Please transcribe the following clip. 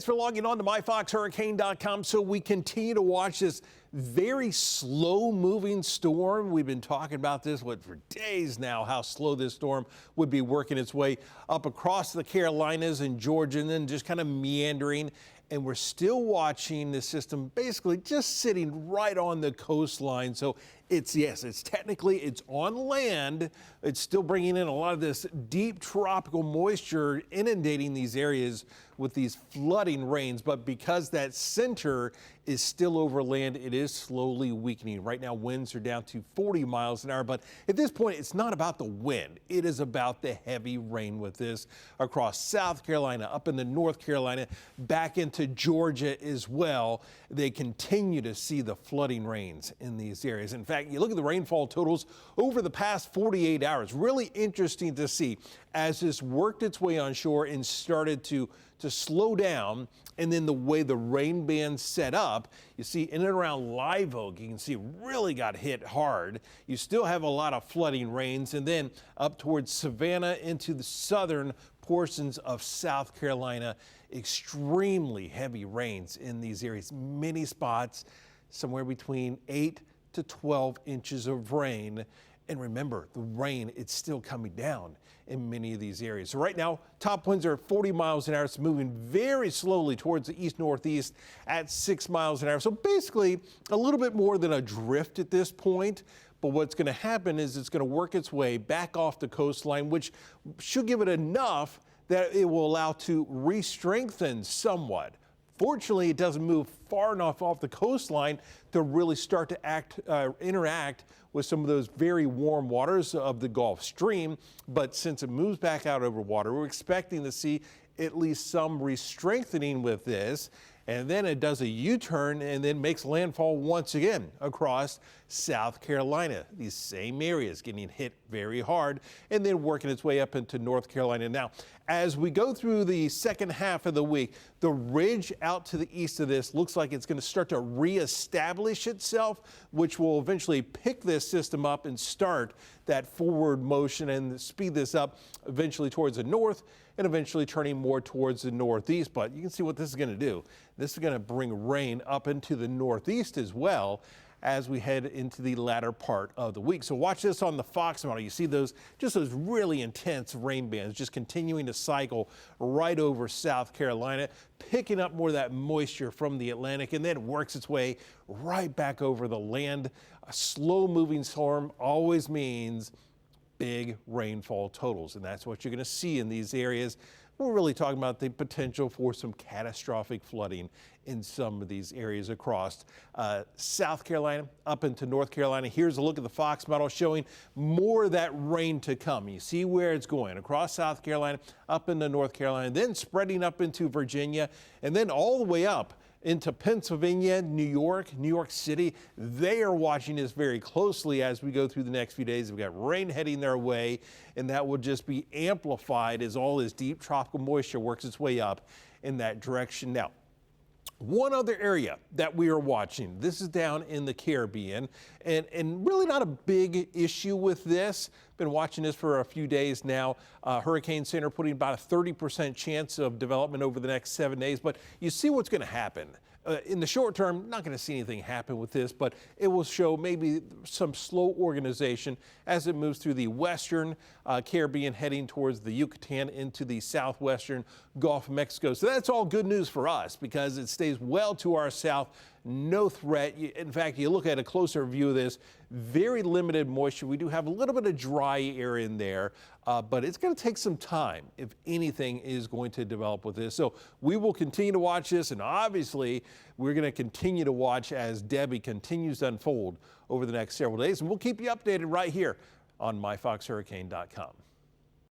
Thanks for logging on to myfoxhurricane.com. So we continue to watch this very slow moving storm. We've been talking about this for days now, how slow this storm would be working its way up across the Carolinas and Georgia and then just kind of meandering. And we're still watching the system basically just sitting right on the coastline. So it's technically on land. It's still bringing in a lot of this deep tropical moisture, inundating these areas with these flooding rains. But because that center is still over land, it is slowly weakening. Right now, winds are down to 40 miles an hour. But at this point, it's not about the wind. It is about the heavy rain with this across South Carolina, up into North Carolina, back into Georgia as well. They continue to see the flooding rains in these areas. In fact, you look at the rainfall totals over the past 48 hours. Really interesting to see as this worked its way on shore and started to slow down, and then the way the rain band set up, you see in and around Live Oak, you can see really got hit hard. You still have a lot of flooding rains, and then up towards Savannah into the southern portions of South Carolina, extremely heavy rains in these areas. Many spots, somewhere between 8 to 12 inches of rain. And remember, the rain, it's still coming down in many of these areas. So right now, top winds are 40 miles an hour. It's moving very slowly towards the east-northeast at 6 miles an hour. So basically, a little bit more than a drift at this point. But what's going to happen is it's going to work its way back off the coastline, which should give it enough that it will allow to re-strengthen somewhat. Fortunately, it doesn't move far enough off the coastline to really start to interact with some of those very warm waters of the Gulf Stream. But since it moves back out over water, we're expecting to see at least some re-strengthening with this. And then it does a U-turn and then makes landfall once again across South Carolina. These same areas getting hit very hard and then working its way up into North Carolina. Now, as we go through the second half of the week, the ridge out to the east of this looks like it's going to start to reestablish itself, which will eventually pick this system up and start that forward motion and speed this up eventually towards the north and eventually turning more towards the northeast. But you can see what this is going to do. This is going to bring rain up into the northeast as well as we head into the latter part of the week. So watch this on the Fox model. You see those really intense rain bands just continuing to cycle right over South Carolina, picking up more of that moisture from the Atlantic, and then it works its way right back over the land. A slow moving storm always means big rainfall totals, and that's what you're going to see in these areas. We're really talking about the potential for some catastrophic flooding in some of these areas across South Carolina up into North Carolina. Here's a look at the Fox model showing more of that rain to come. You see where it's going across South Carolina, up into North Carolina, then spreading up into Virginia, and then all the way up into Pennsylvania, New York City. They are watching this very closely as we go through the next few days. We've got rain heading their way, and that will just be amplified as all this deep tropical moisture works its way up in that direction. Now, one other area that we are watching, this is down in the Caribbean, and really not a big issue with this. Been watching this for a few days now. Hurricane Center putting about a 30% chance of development over the next 7 days, but you see what's going to happen. In the short term, not going to see anything happen with this, but it will show maybe some slow organization as it moves through the western Caribbean, heading towards the Yucatan into the southwestern Gulf of Mexico. So that's all good news for us because it stays well to our south. No threat. In fact, you look at a closer view of this, very limited moisture. We do have a little bit of dry air in there, but it's going to take some time if anything is going to develop with this. So we will continue to watch this, and obviously we're going to continue to watch as Debbie continues to unfold over the next several days, and we'll keep you updated right here on myfoxhurricane.com.